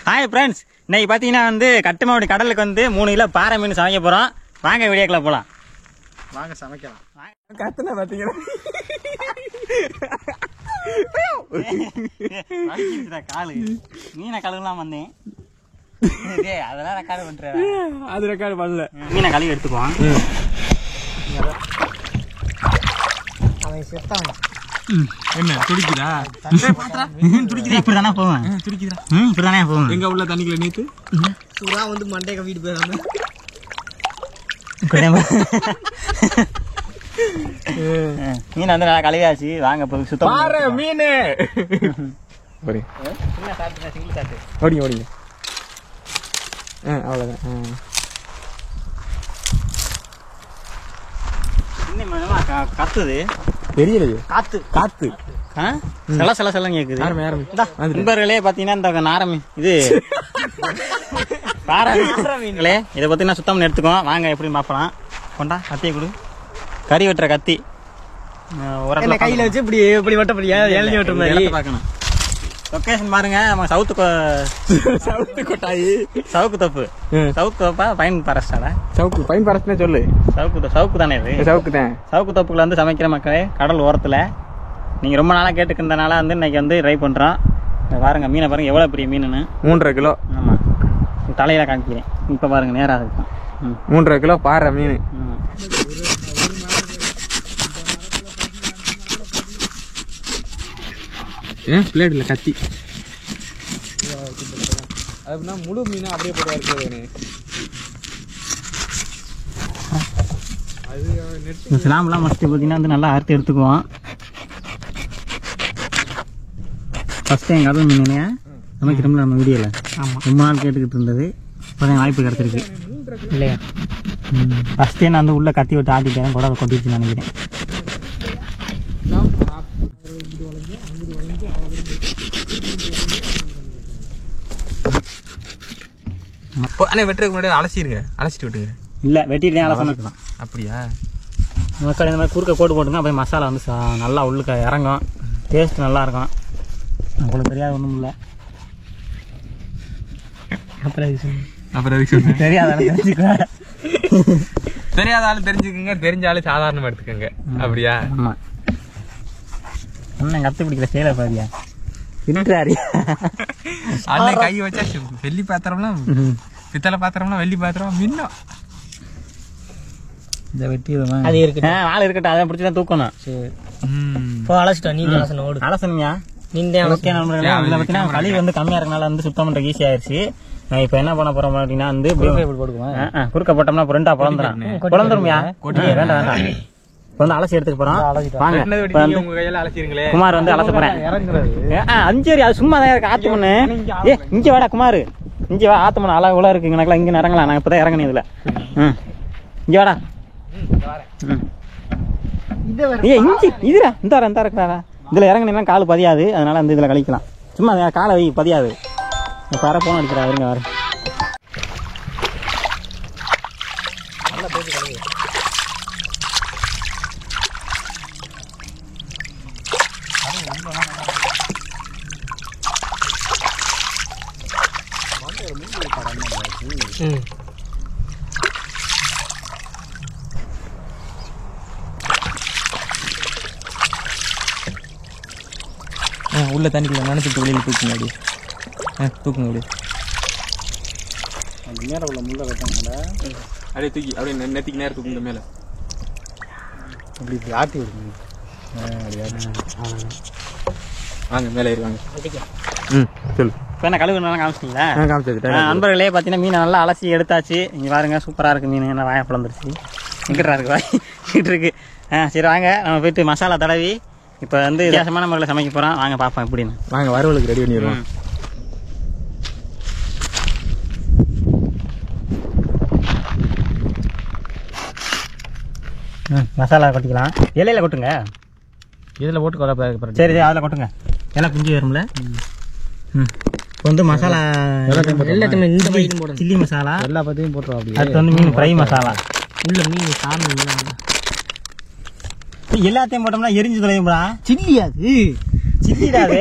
Hi friends, இன்னைக்கு பார்த்தீங்கன்னா வந்து கட்டுமாவடி கடலுக்கு வந்து 3 கிலோ பாறை மீன் சமைக்க போகிறோம். வாங்க வீடியோக்குள்ள போகலாம். வாங்க சமைக்கலாம். கத்துனா பார்த்தீங்கன்னா காலு மீனை கழுவலாம் வந்தேன். அதெல்லாம் ரெக்கார்டு பண்ணுறேன். அது ரெக்கார்டு பண்ணல. மீனை கழுவி எடுத்துக்குவான். அவன் செத்தான். என்ன துடிக்குதா? துடிக்குது. இப்படி தானே போவேன். துடிக்குதா? இப்படி தானே போவேன். எங்க உள்ள தண்ணிக்குள்ள நீத்து சுறா வந்து மண்டே கவிட்டு போயிடாம மீன் வந்து நல்லா கழுவியாச்சு. வாங்க போய் சுத்தம் பாரு மீன். ஓடிங்க ஓடிங்க. அவ்வளோதான். கத்துது தெரியலையே. காத்து காத்து சில சில சில கேக்குது. நண்பர்களே பாத்தீங்கன்னா இந்த நாரம் இது பாறை மீன்களே இதை பார்த்தீங்கன்னா சுத்தம் பண்ணி எடுத்துக்கோ. வாங்க எப்படின்னு பார்க்கலாம். கொண்டா கத்தியை கொடு. கறி வெட்டுற கத்தி கையில வச்சு இப்படி இப்படி வெட்டப்படியா எழுதி வெட்டுற மாதிரி பார்க்கணும். லொக்கேஷன் பாருங்க. நம்ம சவுத்து கொட்டாயி சவுக்கு தப்பு. சவுக்கு தப்பா பைன் பாரஸ்டாடா? சவுக்கு பைன் பாரஸ்ட்னே சொல்லு. சவுக்கு தானே இது? சவுக்கு தான். சவுக்கு தப்புக்குள்ள வந்து சமைக்கிற மக்களே கடல் ஓரத்தில் நீங்கள் ரொம்ப நாளாக கேட்டுக்கிறதுனால வந்து இன்னைக்கு வந்து ட்ரை பண்ணுறோம். பாருங்க மீனை பாருங்க எவ்வளோ பெரிய மீனுன்னு. 3.5 கிலோ. ஆமாம், தலையில காமிக்கிறேன். இப்போ பாருங்க நேராக இருக்கும். 3.5 கிலோ பாறை மீன். பிளேட்ல கத்தி அப்படின்னா முழு மீன் அப்படியே போட்டு இருக்கிறது. சிலாமெல்லாம் ஃபஸ்ட்டு பார்த்தீங்கன்னா வந்து நல்லா அறுத்து எடுத்துக்குவோம். ஃபஸ்ட்டு எங்கள் கடல் மீனே சமைக்கிறோம்ல நம்ம வீடியோவில். ஆமாம், ரொம்ப நாள் கேட்டுக்கிட்டு இருந்தது. இப்போ தான் வாய்ப்பு கிடச்சிருக்கு இல்லையா? ஃபஸ்ட்டே நான் வந்து உள்ளே கத்தி விட்டு ஆட்டிட்டேன். கூட கொட்டிடுச்சு நினைக்கிறேன். வெட்டுறதுக்கு முன்னாடி அலசிடுங்க. அலசிட்டு விட்டுங்க. இல்லை வெட்டிட்டு அலசணும். அப்படியா? மக்கள் இந்த மாதிரி குறுக்க கோட்டு போட்டுங்க. அப்படியே மசாலா வந்து நல்லா உள்ளுக்க இறங்கும். டேஸ்ட் நல்லா இருக்கும். உங்களுக்கு தெரியாது ஒன்றும் இல்லை. அப்புறம் தெரியாத தெரியாத ஆளு தெரிஞ்சுக்கோங்க, தெரிஞ்ச ஆளு சாதாரணமா எடுத்துக்கோங்க. அப்படியா? ஆமாம். அண்ணன் கத்து பிடிக்கிற சேலை பாரியா இன்றாரு. அண்ணன் கை வச்சா வெள்ளி பாத்திரம்லாம் பித்தளை பாத்திரம்லாம் வெள்ளி பாத்திரம் மின்னும். இதை வெட்டிடுமா? அது இருக்கு. ஆள் இருக்கட்டும். அதை பிடிச்சிதான் தூக்கணும். சரி, இப்போ அலசிட்டோம். நீங்க அலசணும். ஓடு அலசணுமியா? நீங்க ஓகே நண்பர்களே, இதில் பார்த்தீங்கன்னா கழி வந்து கம்மியாக இருக்கனால வந்து சுத்தம் பண்ணுறதுக்கு ஈஸி ஆயிடுச்சு. இப்போ என்ன பண்ண போகிறோம் அப்படின்னா வந்து போட்டுக்குவேன். குறுக்க போட்டோம்னா அப்புறம் ரெண்டா குழந்துருமியா? வேண்டாம் வேண்டாம். இப்போ வந்து அலசி எடுத்துக்க போகிறோம். வாங்க உங்க கையில அலசிருங்களே. குமார் வந்து அலச போகிறேன். அஞ்சரி அது சும்மா தான் இருக்கு. ஆத்து மண்ணு. இங்கே வாடா குமார், இங்கே வா. ஆத்து மண்ணு அளவு இருக்கு. எனக்குலாம் இங்கே இறங்கலாம். நான் இப்போ தான் இறங்கினேன் இதில். இங்கே வாடா. இஞ்சி இதுரா இந்த இருக்கிறா. இதில் இறங்கினா கால் பதியாது. அதனால வந்து இதில் கழிக்கலாம். சும்மா காலை வை, பதியாது. இப்போ வர போன அடிக்கிறா. வருங்க வர. உள்ள தண்ணிக்குள்ள நினைச்சிட்டு வெளியில் தூக்குங்க. அப்படியே தூக்குங்க. அப்படியே நேரம் உள்ள முள்ள கட்டாங்கடா. அப்படியே தூக்கி அப்படியே நெத்திக்கு நேரம் தூக்குங்க மேலே. அப்படி ஆட்டி விடுங்க. வாங்க மேலே ஏறுவாங்க. சொல்லு. இப்போ என்ன கழுவுனாலும் காமிச்சிங்களா? காமிச்சது. நண்பர்களே பார்த்தீங்கன்னா மீனை நல்லா அலசி எடுத்தாச்சு. இங்கே பாருங்க சூப்பராக இருக்குது மீன். என்ன வாயை பிளந்துருச்சு. எங்கிட்டா இருக்கு வாங்கிட்டு இருக்கு. சரி வாங்க நம்ம போயிட்டு மசாலா தடவி இப்போ வந்து வித்தியாசமான முறையில் சமைக்க போகிறோம். வாங்க பார்ப்போம் எப்படின்னு. வாங்க வறுவலுக்கு ரெடி பண்ணிடுவோம். மசாலா கொட்டிக்கலாம். இலையில கொட்டுங்க. இதில் போட்டு கொலை. சரி அதில் கொட்டுங்க. எல்லாம் குஞ்சு வரும்ல. இப்போ வந்து மசாலா எல்லாத்தையுமே இந்த பையும் போடுங்க. சில்லி மசாலா எல்லா பத்தியும் போட்டுருவோம். அப்படி அடுத்து வந்து மீன் ஃப்ரை மசாலா. உள்ள மீன் சாமி எல்லாத்தையும் போட்டோம்னா எரிஞ்சு தொலையும்டா. சில்லி அது சித்திடாது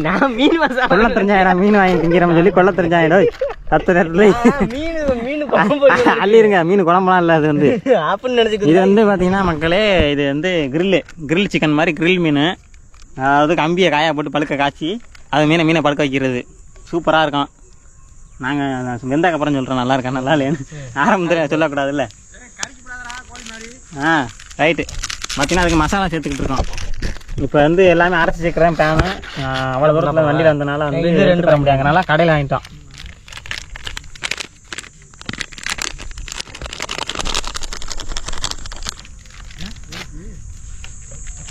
நான் மீன் மசாலா கொள்ள தெரிஞ்சாயிரம் மீன் வாங்கி திங்கிறோம்னு சொல்லி கொள்ள தெரிஞ்சாயிடும் 10 நேரத்துல மீன் குழம்பு அள்ளிருங்க. மீன் குழம்புலாம் இல்லை அது வந்து அப்படின்னு நினைச்சுக்க. இது வந்து பார்த்தீங்கன்னா மக்களே இது வந்து கிரில் சிக்கன் மாதிரி கிரில் மீன். அதாவது கம்பியை காய போட்டு பழுக்க காய்ச்சி அது மீனை பழுக்க வைக்கிறது சூப்பராக இருக்கும். நாங்கள் வெந்தாக்கு அப்புறம் சொல்கிறோம் நல்லா இருக்கா நல்லா இல்லையான்னு ஆரம்பத்தில் சொல்லக்கூடாதுல்ல. ரைட்டு. பார்த்தீங்கன்னா அதுக்கு மசாலா சேர்த்துக்கிட்டு இருக்கோம். இப்போ வந்து எல்லாமே அரைச்சி சேர்க்குறேன். பேனு அவ்வளோ தூரத்தில் வண்டியில் வந்தனால வந்து எடுத்து தர முடியாங்கனால கடையில் வாங்கிட்டோம்.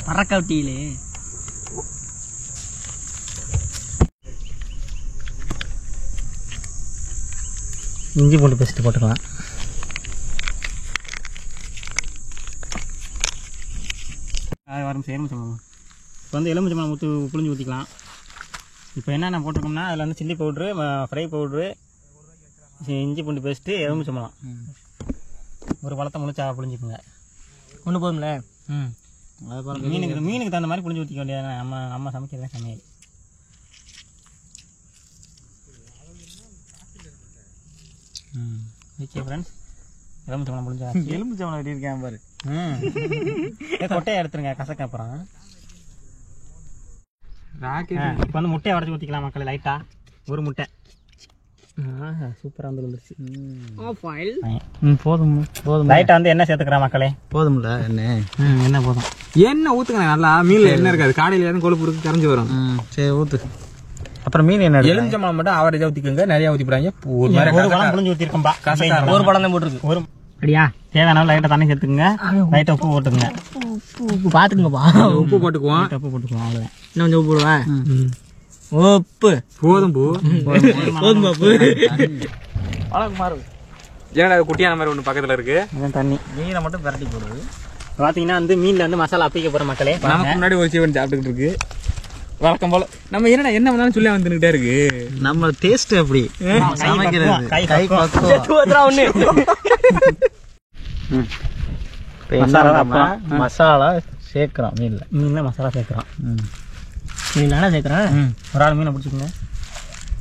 பறக்கட்டியிலே இஞ்சி பூண்டு பேஸ்ட்டு போட்டுக்கலாம். வரும் எலுமிச்சம்பழம். இப்போ வந்து எலுமிச்சம்பழம் புளிஞ்சு ஊற்றிக்கலாம். இப்போ என்னென்ன போட்டிருக்கோம்னா அதில் வந்து சில்லி பவுட்ரு, ஃப்ரை பவுட்ரு, இஞ்சி பூண்டு பேஸ்ட்டு, எலுமிச்சம்பழம். ஒரு பழத்தை முழிச்சா புளிஞ்சுக்குங்க. ஒன்று போதும்ல. மீனுக்கு தகுந்த மாதிரி புளிஞ்சு ஊற்றிக்க வேண்டியது. நம்ம சமைக்கிறதே சமையல். ஓகே ஃப்ரெண்ட்ஸ், எலுமிச்சம்பழம் புளிஞ்சா எலுமிச்சம்பழம் எப்படி இருக்கேன் பாரு. கொட்டையை எடுத்துருங்க கசக்க. அப்புறம் இப்போ வந்து முட்டையை உடச்சி ஊற்றிக்கலாம் மக்கள். லைட்டாக ஒரு முட்டை. சூப்பராக வந்து வந்துருச்சு. போதும். லைட்டாக வந்து என்ன சேர்த்துக்கிறேன் மக்களே. போதும்ல என்ன போதும். எண்ணெய் ஊற்றுங்க நல்லா. மீனில் எண்ணெய் இருக்காது. காடையில் எண்ணெய் கொழுப்பு இருக்கு கரைஞ்சி வரும். சரி ஊற்று. அப்புறம் மீன் என்ன எலுமிச்சம்பழம் மட்டும் ஆவரேஜாக ஊற்றிக்கோங்க. நிறையா ஊற்றிப்படாங்க. ஒரு பழம் புளிஞ்சு ஊற்றிருக்கோம்பா. ஒரு பழம் தான் போட்டுருக்கு. ஒரு அப்படியா தேவையான லைட்டாக தண்ணி சேர்த்துக்குங்க. லைட்டாக உப்பு போட்டுக்குங்க. உப்பு பார்த்துக்குங்கப்பா. உப்பு போட்டுக்குவோம். உப்பு போட்டுக்குவோம். அவ்வளோதான். இன்னும் கொஞ்சம் உப்பு போடுவேன். உப்பு போதும் போதும் உப்பு. ஏன்னா குட்டியான மாதிரி ஒன்று பக்கத்தில் இருக்கு. அதான் தண்ணி. மீனை மட்டும் விரட்டி போடுது. பார்த்தீங்கன்னா வந்து மீனில் வந்து மசாலா அப்பிக்க போகிற மக்களே. நமக்கு முன்னாடி ஒரு சீவன் சாப்பிட்டுக்கிட்டு இருக்கு வழக்கம் போல. நம்ம என்ன பண்ணாலும் சொல்லி வந்துக்கிட்டே இருக்கு. நம்ம டேஸ்ட் அப்படி கை மசாலா சேர்க்கிறோம். மீன்ல மசாலா சேர்க்குறோம். மீன் தானே சேர்க்குறேன். ஒரு ஆள் மீனை பிடிச்சிக்கோங்க.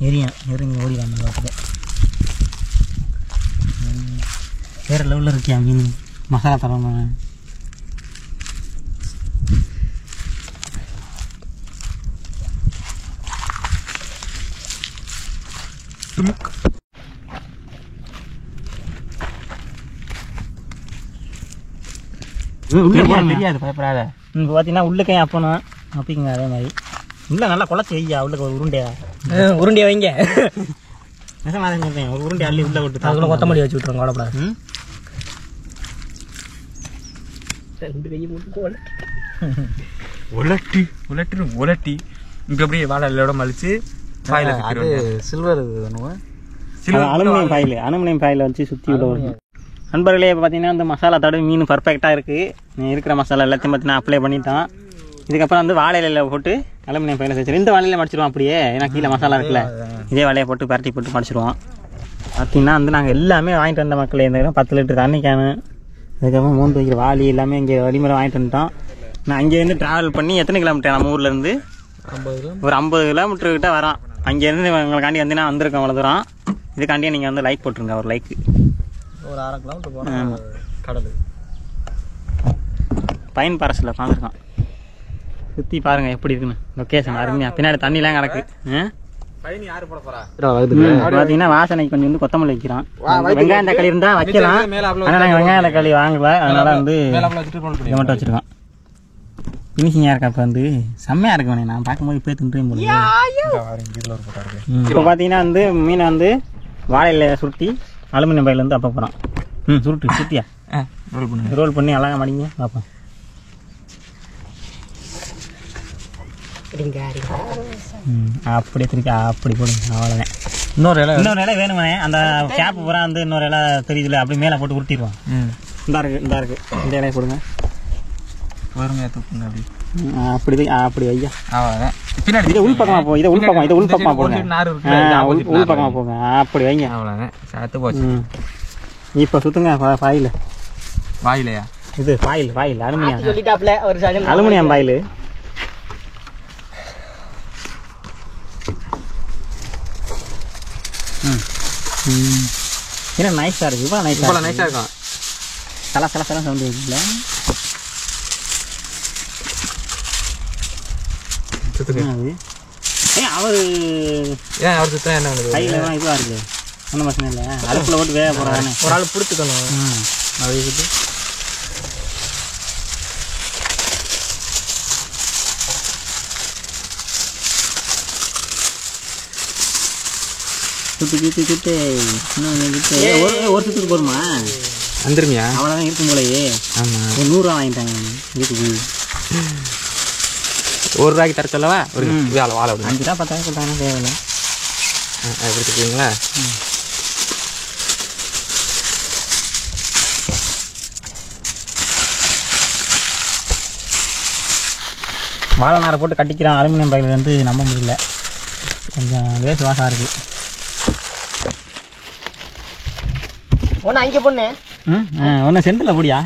எரிங்க ஓடிடாம. வேறு லெவலில் இருக்கியா மீன் மசாலா தரணும். தெரியாது பயப்படாத. இப்போ பார்த்தீங்கன்னா உள்ளுக்கையும் அப்பணும் அப்பிக்குங்க. அதே மாதிரி உள்ள நல்லா குழச்சி வையா. உள்ளுக்கு ஒரு உருண்டையை வைங்க. நெசமாக சொல்றேன். ஒரு உருண்டை அள்ளி உள்ள விட்டு அதுக்குள்ள கொத்தமல்லி வச்சு விட்டுருங்க. கவலைப்படாது. உலட்டி இப்போ அப்படியே வாழை எல்லோட மலிச்சு சில்வர் அலுமினியம் பாயில் வச்சு சுற்றி உள்ள வரும். நண்பர்களே இப்போ பார்த்தீங்கன்னா இந்த மசாலா தடவை மீன் பர்ஃபெக்டாக இருக்குது. இருக்கிற மசாலா எல்லாத்தையும் பார்த்தீங்கன்னா அப்ளை பண்ணிட்டோம். இதுக்கப்புறம் வந்து வாழை இலையில் போட்டு அலுமினியம் பாயில் வச்சு இந்த வாழையில மடிச்சிடுவோம். அப்படியே ஏன்னா கீழே மசாலா இருக்குல்ல, இதே வாழையை போட்டு பரட்டி போட்டு மடிச்சிடுவோம். பார்த்தீங்கன்னா வந்து நாங்கள் எல்லாமே வாங்கிட்டு வந்த மக்களே. இந்த 10 லிட்டர் தண்ணி கேனு, அதுக்கப்புறம் மூந்து வைக்கிற வாளி எல்லாமே இங்கே வழிமுறை வாங்கிட்டு வந்துட்டோம். நான் அங்கேருந்து ட்ராவல் பண்ணி எத்தனை கிலோமீட்டர் நம்ம ஊர்லேருந்து ஒரு 50 கிலோமீட்டர் கிட்ட வரோம். அங்கேருந்து உங்களுக்காண்டி வந்து நான் வந்திருக்கேன் அவ்வளோ தூரம். இதுக்காண்டியே நீங்கள் வந்து லைக் போட்டுருங்க. ஒரு லைக்கு ஒரு 1/2 கிலோமீட்டர் போனால் கடல். பைன் பாரஸில் உட்காந்துருக்கான். சுற்றி பாருங்கள் எப்படி இருக்குன்னு. லொக்கேஷன் அருமையாக. பின்னாடி தண்ணிலாம் கிடக்கு. பார்த்தீங்கன்னா வாசனைக்கு கொஞ்சம் வந்து கொத்தமல்லி வைக்கிறோம். வெங்காயம் தக்காளி இருந்தால் வைக்கலாம். ஆனால் நாங்கள் வெங்காயம் தக்காளி வாங்கல. அதனால வந்து இதை மட்டும் வச்சுருக்கோம். ஃபினிஷிங்காக இருக்கா. இப்போ வந்து செம்மையாக இருக்குண்ணே. நான் பார்க்கும்போது இப்போ தின்றேன் போல. இப்போ பார்த்தீங்கன்னா வந்து மீனை வந்து வாழையில சுருட்டி அலுமினியம் பையில் வந்து அப்போ போகிறோம். சுருட்டியா ரோல் பண்ணி அழகாக மடிங்க பார்ப்போம். அப்படியே திருக்கி அப்படி போடுங்க. அவ்வளோதான். இன்னொரு இலை வேணுமே. அந்த கேப்பு பூரா வந்து இன்னொரு இலை தெரியுதுல, அப்படி மேலே போட்டு உருட்டிடுவோம். இந்தா இருக்கு இந்த இலையை போடுங்க. அப்படி ஐயா இதை உள்பக்கமாக போ. இதை உள்பக்கமாக போடுங்க. உள்பக்கமாக போங்க. அப்படி வைங்க. இப்போ சுற்றுங்க பாயில். வாயிலையா இது பாயில் அலுமினியம் பாயில். ஏன்னா நைஸாக இருக்குது இவ்வளோ நைஸாக இருக்கும். சல சவுண்டு இருக்குல்ல. அது அவர் சுத்தம் என்ன பண்ணுது கையில் இதுவாக இருக்குது ஒன்றும் பிரச்சனை இல்லை. அடுப்பில் போட்டு வேக போகிறானே ஒரு ஆள் பிடிச்சிக்கணும். அது இருக்குது. சுட்டு ஒரு சுத்துக்கு போடுமா வந்துருமியா? அவ்வளோதான் இருக்கும் போலயே. ஆமாம், ஒரு 100 ரூபா வாங்கிட்டாங்க வீட்டுக்கு. ₹1 தர சொல்லவா? ஒரு வாழை வாழை 5 ரூபா 10 ரூபா கொடுத்தாங்கன்னா தேவையில்லை. எடுத்துக்கிங்களா? வாழை நாரை போட்டு கட்டிக்கிறான். அலுமினியம் பையில் வந்து நம்ப முடியல, கொஞ்சம் வேஸ்ட் வாசம் இருக்குது. ஒன்று அங்கே பொண்ணு ஒன்று செந்தில் போடியா?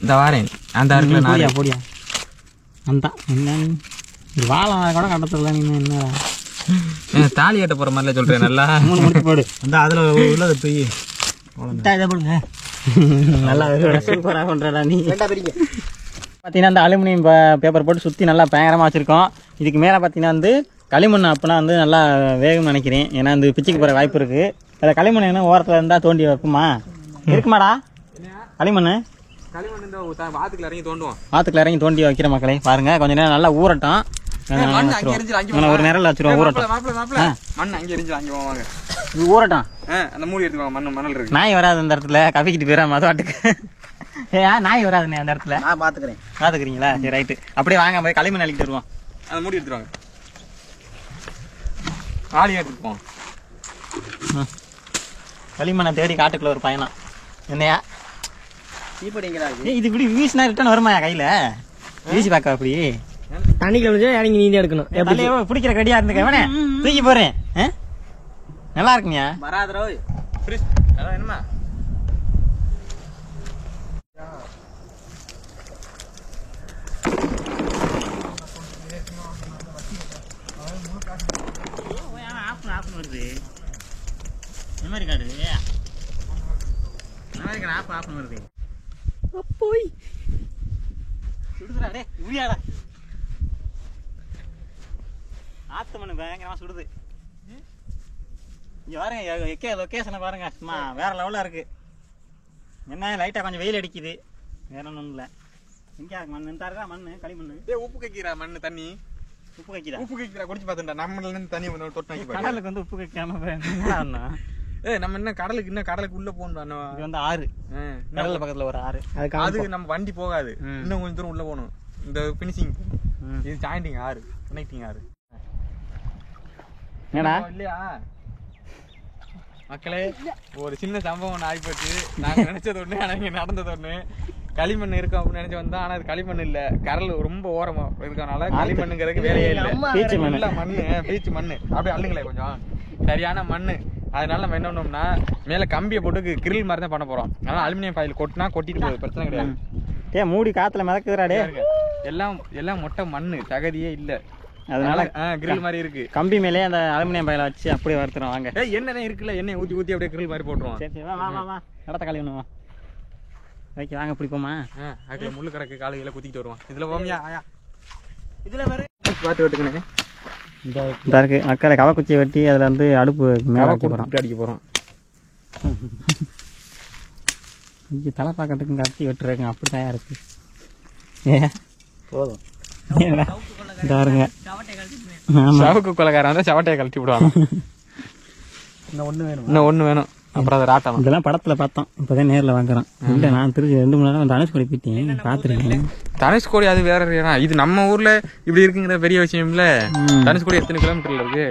இந்த வாரேன் அந்த போடியா போடியா அந்த என்ன இது வாழை நாரை கூட கட்டத்துல நீ என்ன தாலி கட்ட போகிற மாதிரில சொல்கிறேன். நல்லா 3 முடிச்சு போடு. அந்த அதில் உள்ளதை போய் இதை போடுங்க. நல்லா சூப்பராக பண்ணுறடா நீ. பார்த்தீங்கன்னா அந்த அலுமினியம் பேப்பர் போட்டு சுற்றி நல்லா பயங்கரமாக வச்சுருக்கோம். இதுக்கு மேலே பார்த்தீங்கன்னா வந்து களிமண் அப்போனா வந்து நல்லா வேகும்னு நினைக்கிறேன். ஏன்னா வந்து பிச்சுக்கு போகிற வாய்ப்பு இருக்குது. அதில் களிமண் என்ன ஓரத்தில் இருந்தால் தோண்டி வைப்போமா? இருக்குமாடா களிமண்? வாத்துக்குள்ள இறங்கி தோண்டுவோம். வாத்துக்குள்ள இறங்கி தோண்டி வைக்கிற மக்களே பாருங்கள். கொஞ்சம் நேரம் நல்லா ஊறட்டும். ஒரு நேரம் வச்சுருவோம் ஊறட்டும். மண் அங்கே எரிஞ்சு அங்கே போவாங்க. இது ஊறட்டும். அந்த மூடி எடுத்துவாங்க. மணல் இருக்கு. நாய் வராது அந்த இடத்துல. கவிக்கிட்டு போயிடா மதுவாட்டுக்கு. நாய் வராதுண்ணே அந்த இடத்துல. நான் பார்த்துக்கிறேன். பார்த்துக்கிறீங்களா? சரி ரைட்டு. அப்படியே வாங்க போய் களிமண் அள்ளிட்டு வருவோம். அந்த மூடி எடுத்துருவாங்க. ஆளி எடுத்துப்போம். களிமண்ணை தேடி காட்டுக்குள்ள ஒரு பயணம். என்னையா தீப்படிங்கிறா இது இப்படி வீசினா ரிட்டன் வருமாயா கையில்? வீசி பார்க்க அப்படி தண்ணிக்குள்ள விழுந்தா இறங்கி நீந்தி எடுக்கணும். எப்படி பிடிக்கிற கடியா இருந்துக்க வேணே தூக்கி போறேன். நல்லா இருக்குங்கயா. வராதரோ என்னமா வருது மெமரி கார்டு ஆப் வருது. போய் சுடுதுடா டே உரியாடா. ஆத்து மண்ணு பயங்கரமா சுடுது. இங்க பாருங்க லொக்கேஷனை பாருங்க. சும்மா வேற லெவலா இருக்கு. என்ன லைட்டா கொஞ்சம் வெயில் அடிக்குது, வேற ஒன்றும் இல்லை. எங்கே மண் இருக்கா? மண் களிமண். உப்பு கைக்கிறா மண்ணு தண்ணி. உப்பு கைக்கிறா? உப்பு கைக்கிறா குடிச்சு பார்த்துட்டா. நம்மள இருந்து தண்ணி தொட்டு கடலுக்கு வந்து உப்பு கைக்காம நம்ம என்ன கடலுக்கு உள்ள போகணும். இது வந்து ஆறு, கடல் பக்கத்துல ஒரு ஆறு. அது நம்ம வண்டி போகாது. இன்னும் கொஞ்சம் தூரம் உள்ள போகணும். இந்த பினிஷிங் இது ஜாயிண்டிங் ஆறு, கனெக்டிங் ஆறு. என்னடா இல்லையா மக்களே? ஒரு சின்ன சம்பவம் ஒன்று ஆகிப்போச்சு. நாங்கள் நினைச்சது ஒன்று, ஆனால் இங்கே நடந்தது ஒன்று. களிமண் இருக்கும் அப்படின்னு நினைச்சு வந்தா, ஆனால் அது களிமண் இல்லை. கடல் ரொம்ப ஓரமா இருக்கனால களிமண்ணுங்கிறதுக்கு வேலையே இல்லை. பீச்சு மண்ணு அப்படியே அள்ளுங்களே கொஞ்சம் சரியான மண்ணு. அதனால நம்ம என்ன பண்ணோம்னா மேலே கம்பியை போட்டு கிரில் மாதிரி தான் பண்ண போறோம். அதனால அலுமினியம் பாயில் கொட்டினா கொட்டிட்டு போகுது, பிரச்சனை கிடையாது. மூடி காத்துல மிதக்குதுடா. எல்லாம் மொட்டை மண்ணு, தகுதியே இல்லை. அதனால கிரில் மாதிரி இருக்கு. கம்பி மேலே அந்த அலுமினியம் பாயில வச்சு அப்படியே வறுத்துறோம். வாங்க எண்ணெய் இருக்குல்ல, எண்ணெய் ஊற்றி அப்படியே கிரில் மாதிரி போட்டுருவோம். சரி வா நடத்த காலி ஒன்று ஓகே வாங்க பிடிப்போமா? அதுல முள்ளு கிடக்கு, காலையில குத்திக்கிட்டு வருவோம். இதுல போமியா இதுல வேறு பார்த்து வெட்டுக்கணும். இந்த இருக்கு மக்களை கவக்குச்சியை வெட்டி அதில் வந்து அடுப்பு மேலே அடிக்க போகிறோம். இங்கே தலை பார்க்கறதுக்கு கட்டி வெட்டுறதுங்க அப்படி தான் இருக்கு. போதும் பாருங்க. சவுக்கு கொலைக்காரன் வந்து சவட்டையை கழட்டி விடுவாங்க. இன்னும் ஒன்று வேணும். அப்புறம் அதை ராட்டணும். இதெல்லாம் படத்தில் பார்த்தோம், இப்போதான் நேரில் வாங்குறோம். இல்லை நான் திருச்சி 2 மணி நேரம் தனுஷ்கோடி போயிட்டேன், பார்த்துருக்கேன். தனுஷ்கோடி அது வேற. இது நம்ம ஊர்ல இப்படி இருக்குங்கிற பெரிய விஷயம் இல்ல. தனுஷ்கோடி எத்தனை கிலோமீட்டர்ல இருக்கு?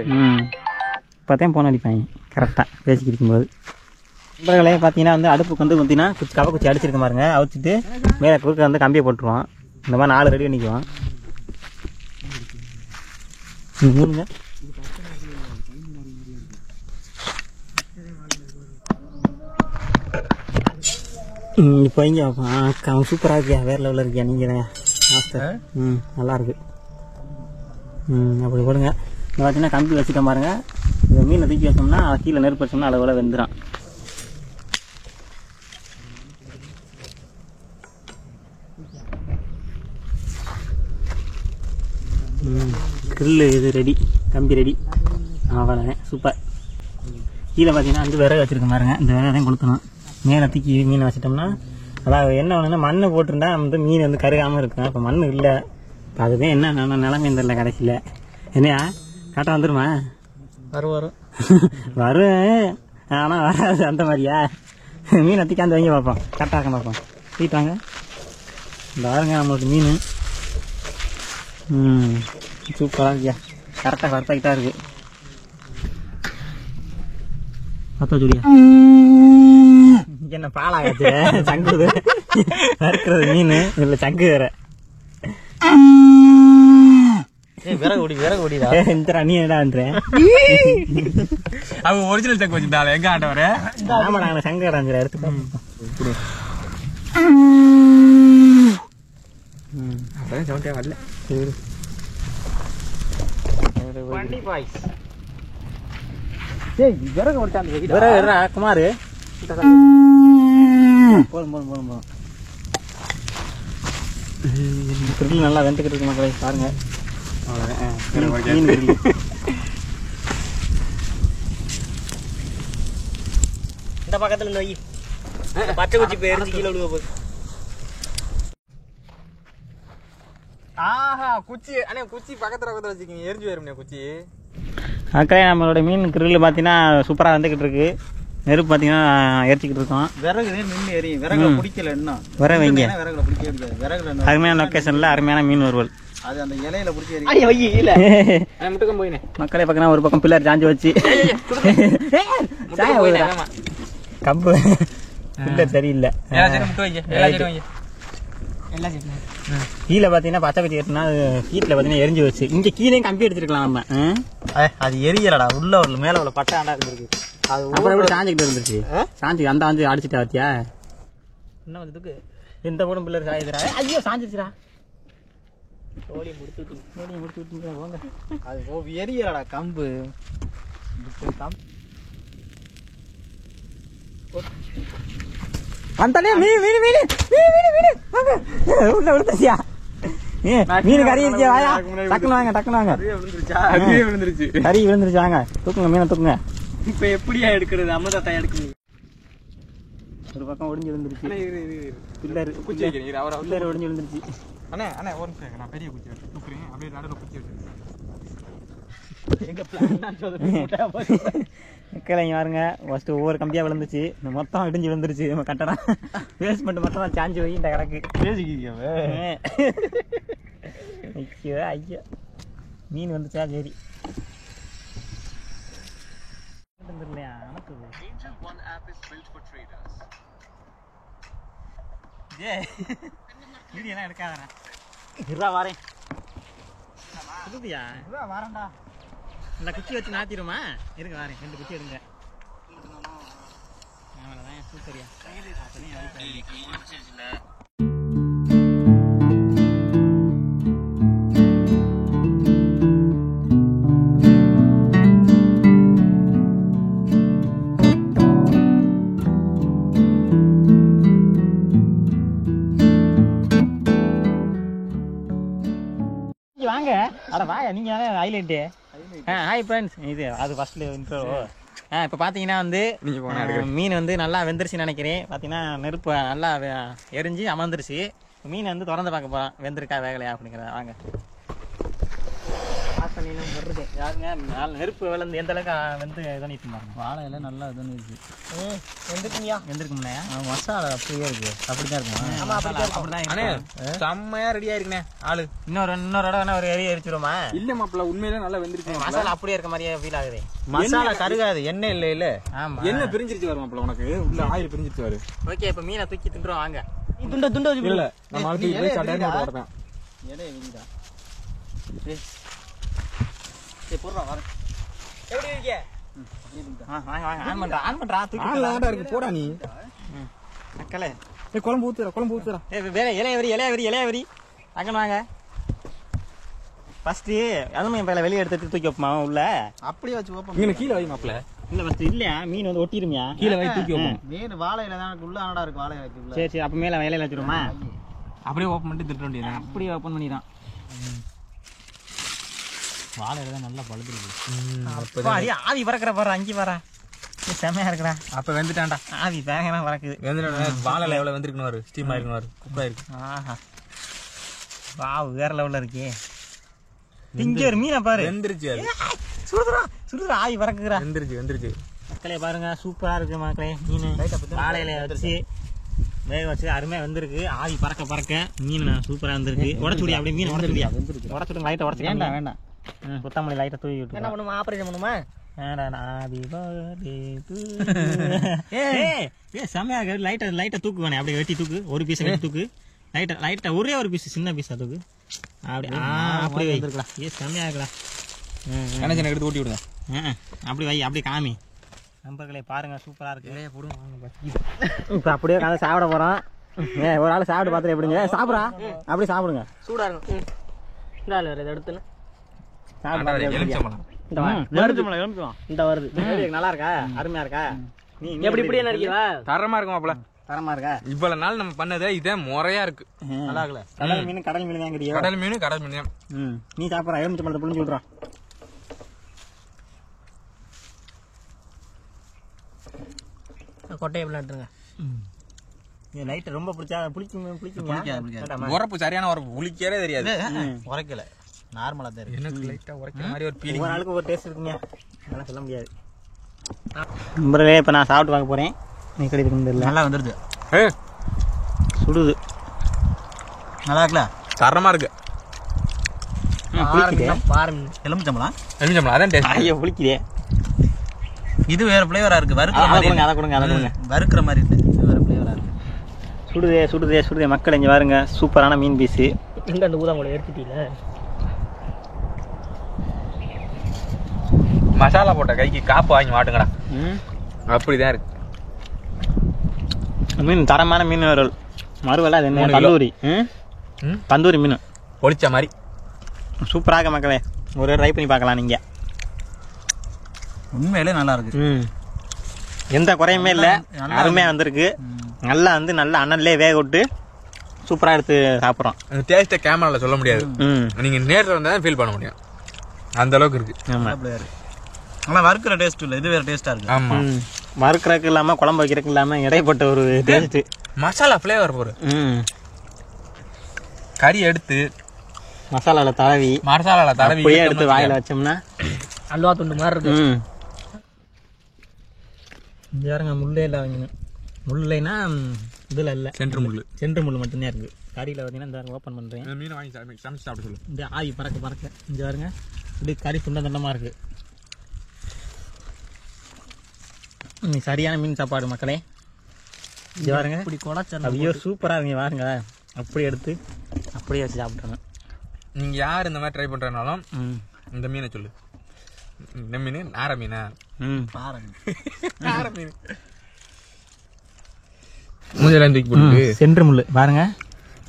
இப்போதான் போன் அடிப்பாங்க கரெக்டாக பேசிக்கிட்டு இருக்கும்போது. நண்பர்களே பார்த்தீங்கன்னா வந்து அடுப்புக்கு வந்து பார்த்தீங்கன்னா கவக்குச்சி அடிச்சிருக்க பாருங்க. அவிச்சிட்டு மேலே குறுக்க வந்து கம்பியை போட்டுருவோம். இந்த மாதிரி 4 ரெடி பண்ணிக்குவோம். மூணுங்க இப்போ இங்கே அவன் சூப்பராக இருக்கியா, வேறு லெவலில் இருக்கியா நீங்கள் தான் மாஸ்டர். நல்லா இருக்கு. அப்படி போடுங்க. இந்த பார்த்தீங்கன்னா கம்பி வச்சுட்டோம் பாருங்க. இந்த மீனை தூக்கி வச்சோம்னா கீழே நெருப்பு வச்சோம்னா அளவில் வெந்துடும். கிரில்லு இது ரெடி, கம்பி ரெடி. அவ்வளோதான், சூப்பர். கீழே பார்த்தீங்கன்னா வந்து விறகு வச்சுருக்க பாருங்க. இந்த விறகு தான் கொளுத்தணும். மேலே தூக்கி மீனை வச்சிட்டோம்னா அதாவது என்ன ஒன்றுன்னா மண் போட்டிருந்தா வந்து மீன் வந்து கருகாமல் இருக்கும். இப்போ மண் இல்லை. இப்போ அதுதான் என்ன நிலைமை தெரியல கடைசியில். என்னையா கரெக்டாக வந்துடுமா? வரும் வரும், ஆனால் வராது அந்த மாதிரியா? மீனை தூக்காந்து வாங்கி பார்ப்போம், கரெக்டாக இருக்க பார்ப்போம். தூக்கிட்டாங்க இந்த பாருங்க நம்மளுக்கு மீன். சூப்பராக இருக்கியா, கரெக்டாக பர்ஃபெக்டாக இருக்குது. பத்தா சொல்லியா என்ன பாலாகாச்சு சங்குது வறுக்கிறது மீன் இல்லை சங்கு வேற. விறகு ஓடிடா இந்த நீ என்னடான்ற அவங்க ஒரிஜினல் சங்கு வச்சிருந்தால எங்க ஆண்டவர? ஆமா நாங்கள் சங்கு வராஞ்சிர எடுத்துக்கோ. சவுண்டே வரல. விறகு ஓட்டாந்து விறகு குமார் போதும். கிரில் நல்லா வெந்துக்கிட்டு இருக்கு மக்களே, பாருங்க. அவ்வளோதான். இந்த பக்கத்துல இருந்து வை. பச்சை குச்சி போய் எரிஞ்சு கீழே விழுக போகுது. ஆஹா குச்சி அண்ணே, குச்சி பக்கத்துல வச்சுக்கீங்க, எரிஞ்சு போயிரும்ண்ணே குச்சி. மக்களே நம்மளோட மீன் கிரில் பார்த்தீங்கன்னா சூப்பராக வந்துக்கிட்டு இருக்கு. நெருப்பு பார்த்தீங்கன்னா எரிச்சிக்கிட்டு இருக்கோம். விறகு நின்று எரியும். விறகுல பிடிக்கல இன்னும். விறகு வைங்க. விறகுல பிடிக்கவே முடியாது. விறகுல அருமையான லொக்கேஷனில் அருமையான மீன் வறுவல். அது அந்த இலையில பிடிச்சி எரியும். வை இல்ல முட்டுக்கம் போயினே மக்களே பார்க்கணும். ஒரு பக்கம் பில்லர் சாஞ்சு வச்சு கம்பு பில்லர் சரியில்லை. கீழே பார்த்தீங்கன்னா பச்சை குச்சி கட்டினா வீட்டில் பார்த்தீங்கன்னா எரிஞ்சு வச்சு. இங்கே கீழே கம்பி எடுத்துருக்கலாம் நம்ம. அது எரியலடா. உள்ள உள்ள மேல உள்ள பட்டை ஆண்டா இருந்திருக்கு. அது அப்புறம் எப்படி சாஞ்சிக்கிட்டு இருந்துச்சு. சாஞ்சி அந்த ஆஞ்சு அடிச்சுட்டா வச்சியா? என்ன வந்துருக்கு எந்த போடும் பிள்ளை சாயுதுரா. ஐயோ சாஞ்சிருச்சுடா. ஓடியை முடிச்சு விட்டு போங்க. அது எரியலடா கம்பு. வந்தாலே உள்ள விழுந்துச்சியா? மீன் கறி இருக்கியா? வாயா டக்குன்னு வாங்க. விழுந்துருச்சு. கறி விழுந்துருச்சு, வாங்க தூக்குங்க மீனை தூக்குங்க. இப்ப எப்படியா எடுக்கிறது? அம்மதாத்தா எடுக்குது. ஒரு பக்கம் ஒடிஞ்சு விழுந்துருச்சு. பில்லர் குச்சி வைக்கிறீங்க, அவரை பில்லர் ஒடிஞ்சு விழுந்துருச்சு. அண்ணே ஒரு நிமிஷம், நான் பெரிய குச்சி வச்சு தூக்குறேன். அப்படியே நடுவில் குச்சி வச்சு மக்களைங்க பாருங்க. ஃபர்ஸ்ட் ஒவ்வொரு கம்பியா விழுந்துச்சு. இந்த மொத்தம் இடிஞ்சு விழுந்துருச்சு. நம்ம கட்டடம் பேஸ்மெண்ட் மொத்தம் சாஞ்சு போய் இந்த கிடக்கு. ஐயோ மீன் வந்துச்சா? சரி வீடியோலாம் எடுக்காதா வரேன். வரேன்டா. இந்த குச்சி வச்சு நாத்திடுமா? இருக்கு வரேன். 2 குச்சி எடுங்க. அவ்வளோதான், சூப்பரியா. வாங்க. அட வாயா, நீங்க ஹைலைட்டு. Hi friends. இது அது ஃபர்ஸ்ட்ல இன்ட்ரோ. இப்போ பார்த்தீங்கன்னா வந்து மீன் வந்து நல்லா வெந்துருச்சுன்னு நினைக்கிறேன். பார்த்தீங்கன்னா நெருப்பு நல்லா எரிஞ்சு அமர்ந்துருச்சு. மீன் வந்து திறந்து பார்க்க போகிறோம், வெந்திருக்கா வேகலையா அப்படிங்கிறத. வாங்க. வருது யாருங்க? நெருப்பு விழுந்து எந்த அளவுக்கு வந்து பண்ணிட்டு இருந்தாங்க. வாழை எல்லாம் நல்லா இதுன்னு இருக்கு. வெந்திருக்கும்லையா? மசாலா அப்படியே இருக்கு. அப்படிதான் இருக்கும். அப்படிதான் செம்மையா ரெடியா இருக்குண்ணே ஆளு. இன்னொரு இடம் ஒரு எரிச்சிருமா? இல்ல மாப்பிள்ள, உண்மையில நல்லா வெந்திருச்சு. மசாலா அப்படியே இருக்க மாதிரியே ஃபீல் ஆகுது. மசாலா கருகாது. எண்ணெய் இல்ல இல்ல. ஆமா, என்ன பிரிஞ்சிருச்சு வரும் மாப்பிள்ள, உனக்கு உள்ள ஆயில் பிரிஞ்சிருச்சு வரு. ஓகே, இப்போ மீனை தூக்கி தின்றோம் வாங்க. துண்டா இல்ல நம்ம ஆளுக்கு போய் சட்டையா போட்டு வரேன். இலைய விரிடா. போடுறா வரேன். எப்படி இருக்கே? ஆன் பண்றா தூக்கி இருக்கு போடா நீ. மக்களே குழம்பு ஊத்துறா. இலைய வரி அங்கன்னு வாங்க. ஃபர்ஸ்ட் அதுவும் என் பையில வெளியே எடுத்து தூக்கி வைப்போமா உள்ள அப்படியே வச்சு வைப்போம். மீன் கீழே வை மாப்பிள்ள. இல்ல ஃபர்ஸ்ட் இல்லையா மீன் வந்து ஒட்டிருமியா கீழே வை தூக்கி வைப்போம். மீன் வாழையில தான் உள்ள ஆனடா இருக்கு வாழை வைக்குள்ள. சரி சரி அப்ப மேல இலையில வச்சிருமா அப்படியே ஓப்பன் பண்ணிட்டு திட்ட வேண்டியது. அப்படியே ஓப்பன் பண்ணிடான். வாழையில தான் நல்லா பழுதுருக்கு. ஆவி பறக்கிற பாரு அங்கி வர செமையா இருக்குடா. அப்ப வெந்துட்டான்டா. ஆவி வேகமா பறக்குது. வாழைல எவ்வளவு வெந்திருக்கணும், ஸ்டீம் ஆயிருக்கணும், குக் ஆயிருக்கு. ஆஹா வாவ் வேற லெவல்ல இருக்கே. இங்க ஒரு மீனை பாரு வெந்திருச்சு. அது சுடுதுரா ஆவி பறக்குறா. வெந்திருச்சு. மக்களே பாருங்க சூப்பரா இருக்கு மக்களே. மீன் வாழையில வச்சு வேக வச்சு அருமையா வந்திருக்கு. ஆவி பறக்க மீன் சூப்பரா வந்திருக்கு. உடச்சுடியா அப்படியே மீன் உடச்சுடுங்க லைட்டா உடச்சு. வேண்டாம் கொத்தமல்லி லைட்டா தூவி விட்டு என்ன பண்ணுமா ஆபரேஷன் பண்ணுமா. செமையா லைட்டா தூக்கு வேணே அப்படியே வெட்டி தூக்கு. ஒரு பீஸ் வெட்டி தூக்கு. லைட்டா ஒரே ஒரு பீஸ் சின்ன பீஸா தூக்கு. அப்படி வைக்கலாம். செமையா இருக்கலாம். எடுத்து ஊட்டி விடுங்க. அப்படி வை அப்படியே காமி. நண்பர்களே பாருங்க சூப்பரா இருக்கு. இப்ப அப்படியே கதை சாப்பிட போறோம். ஒரு ஆள் சாப்பிட்டு பார்த்துட்டு எப்படிங்க சாப்பிடா அப்படி சாப்பிடுங்க. சூடா இருக்கும். எடுத்து இந்த வருது நல்லா இருக்கா அருமையா இருக்கா. நீ எப்படி இப்படியே நினைக்கிறா தரமா இருக்கும் மாப்பிள்ள. தரமா இருக்கா. இவ்வளவு நாள் நம்ம பண்ணதே இதே முறையா இருக்கு. நல்லா இருக்குல்ல. கடல் மீன் வாங்கிறியா. கடல் மீன் நீ சாப்பிடா எலுமிச்சை பழத்தை புளிஞ்சு விட்றான். கொட்டையை எடுத்துருங்க. லைட் ரொம்ப பிடிச்சா பிடிக்கும். உரப்பு சரியான உரப்பு புளிக்கவே தெரியாது. உரைக்கல நார்மலா தான் இருக்கு. எனக்கு லைட்டா உரைக்கிற மாதிரி ஒரு ஃபீலிங். ஒரு நாளுக்கு ஒரு டேஸ்ட் இருக்குங்க. அதெல்லாம் சொல்ல முடியாது. நம்பரே இப்போ நான் சாப்பிட்டு பார்க்க போறேன். நீ கிடைக்குது நல்லா வந்துருது. சுடுது நல்லா இருக்குல்ல. தரமா இருக்கு. எலுமிச்சம்பழம் அதான் டேஸ்ட். ஐயோ புளிக்குதே. இது வேற ஃப்ளேவரா இருக்கு. வறுக்கிற மாதிரி இல்லை. இது வேற ஃப்ளேவரா இருக்கு. சுடுதே மக்கள் இங்க பாருங்க சூப்பரான மீன் பீஸ். எங்க அந்த ஊதாங்குழி எடுத்துட்டீல. மசாலா போட்ட கைக்கு காப்பு வாங்கி மாட்டுங்கடா. அப்படிதான் இருக்கு மீன். தரமான மீன் மறுவலை அது என்ன தந்தூரி. தந்தூரி மீன் பொளிச்ச மாதிரி சூப்பராக மக்களே ஒரு ட்ரை பண்ணி பார்க்கலாம் நீங்க. உண்மையிலே நல்லா இருக்கு. எந்த குறையுமே இல்லை. அருமையா வந்திருக்கு. நல்லா நல்லா அண்ணன்லேயே வேக விட்டு சூப்பரா எடுத்து சாப்பிட்றோம். அந்த டேஸ்ட்டை கேமரால சொல்ல முடியாது. நீங்க நேரில் வந்தா ஃபீல் பண்ண முடியும். அந்த அளவுக்கு இருக்கு. ஆனா வறுக்கிற டேஸ்ட் இல்லை. இது வேற டேஸ்டா இருக்கு. ஆமா வறுக்கிறதுக்கு இல்லாம குழம்பு வைக்கிறதுக்கு இல்லாம இடைப்பட்ட ஒரு டேஸ்ட். Masala flavour bore. கறி எடுத்து மசாலால தடவி அப்படியே எடுத்து வாயில வச்சோம்னா அல்வா துண்டு மாதிரி இருக்கு. யாருங்க முள்ளே இல்லை. அவங்க முள்ளைனா இதுல இல்லை. சென்ட்ரு முள் மட்டும்தான் இருக்கு. கறியில பார்த்தீங்கன்னா இந்த ஓப்பன் பண்றேன். மீன் வாங்கி சமைச்சு சாப்பிட சொல்லு. இந்த ஆவி பறக்க இங்க பாருங்க இப்படி கறி துண்டமா இருக்கு. சரியான மீன் சாப்பாடு மக்களே. இங்க பாருங்க இப்படி குழச்ச ஐயோ சூப்பரா இருக்கு பாருங்க. அப்படி எடுத்து அப்படியே வச்சு சாப்பிட்றேன். நீங்க யார் இந்த மாதிரி ட்ரை பண்றதுனாலும் இந்த மீனை சொல்லு. இந்த மீன் நார மீனா. நார மீன் மூஞ்செல்லாம் தூக்கி போட்டு சென்று முள்ளு பாருங்க.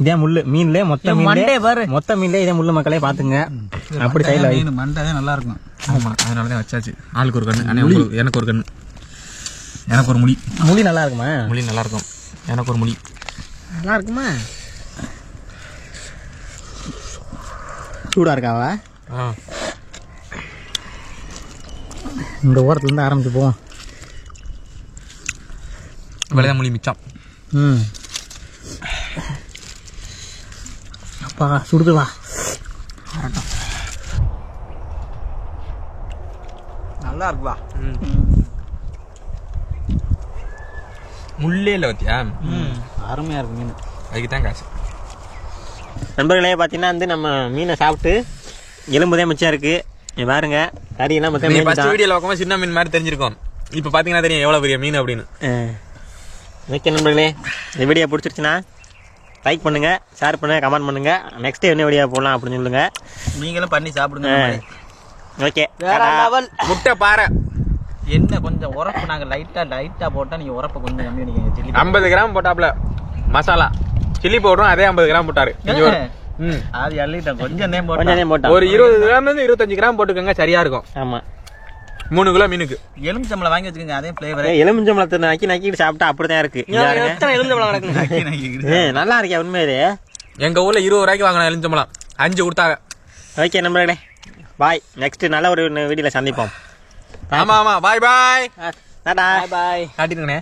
இதே முள்ளு மீன்ல மொத்த மீன்ல இதே முள்ளு மக்களே பாத்துங்க. அப்படி சைடுல மண்டை நல்லா இருக்கும். ஆமா அதனாலதான் வச்சாச்சு. ஆளுக்கு ஒரு கண்ணு. எனக்கு ஒரு கண்ணு. எனக்கு ஒரு முடி நல்லா இருக்குமா. முடி நல்லா இருக்கும். எனக்கு ஒரு முடி நல்லா இருக்குமா. சூடா இருக்காவா. இந்த ஓரத்துல இருந்து ஆரம்பிச்சு போவோம். இவ்வளவுதான் முடி மிச்சம். அப்பா சுடுதுவா. நல்லா இருக்குவா. முள்ளே இல்லை பத்தியா. அருமையா இருக்கு மீன். அதுக்கு தான் காசு. நண்பர்களே பார்த்தீங்கன்னா வந்து நம்ம மீனை சாப்பிட்டு எலும்புதே மிச்சம் இருக்கு. பாருங்க கறியெல்லாம் மொத்தம் வீடியோல பார்க்கும்போது சின்ன மீன் மாதிரி தெரிஞ்சிருக்கும். இப்போ பார்த்தீங்கன்னா தெரியும் எவ்வளோ பெரிய மீன் அப்படின்னு. ஓகே நண்பர்களே இந்த வீடியோ பிடிச்சிருச்சுன்னா லைக் பண்ணுங்க, ஷேர் பண்ணுங்க, கமெண்ட் பண்ணுங்க. நெக்ஸ்ட் என்ன வீடியோ போடலாம் அப்படின்னு சொல்லுங்க. நீங்களும் பண்ணி சாப்பிடுங்க. ஓகே முட்டை பாறை என்ன கொஞ்சம் உரப்பு நாங்கள் லைட்டா போட்டா நீங்க உரப்பை கொஞ்சம் கம்மி பண்ணிக்கங்க. 50 கிராம் போட்டாப்ல மசாலா சில்லி பவுடரும் அதே 50 கிராம் போட்டாரு. அது அள்ளிட்டேன் கொஞ்சம் நேம் போட்டா ஒரு 20 கிராம்ல இருந்து 25 கிராம் போட்டுக்கோங்க சரியா இருக்கும். ஆமா 3 கிலோ மீனுக்கு. எலுமிச்சம்பளம் வாங்கி வச்சுக்கோங்க, அதே ஃபிளேவர். எலுமிச்சம்பளத்தை நக்கிட்டு சாப்பிட்டா அப்படிதான் இருக்கு. நல்லா இருக்கா உண்மையிலே. எங்க ஊர்ல 20 ரூபாய்க்கு வாங்கின எலுமிச்சம்பளம் 5 கொடுத்தாங்க. ஓகே நம்பர்களே, பாய். நெக்ஸ்ட் நல்ல ஒரு வீடியோல சந்திப்போம். ஆமா ஆமா, பாய் பாய். டாடா பாய். காட்டிருக்கனே.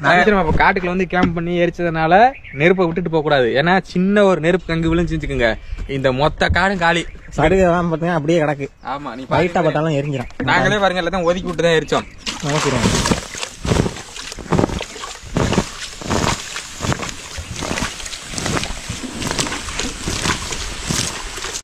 இப்போ காட்டுக்குள்ள வந்து கேம்ப் பண்ணி எரிச்சதுனால நெருப்பை விட்டுட்டு போக கூடாது. ஏன்னா சின்ன ஒரு நெருப்பு கங்கு விழுந்துச்சுக்குங்க, இந்த மொத்த காடும் காலி. சடுகெல்லாம் பாத்தீங்கன்னா அப்படியே கிடக்கு. ஆமா, நீ லைட்டா பார்த்தாலும் எரிஞ்சிடும். நாங்களே பாருங்க எல்லாத்தையும் ஒதுக்கி விட்டு தான் எரிச்சோம். ஓகே.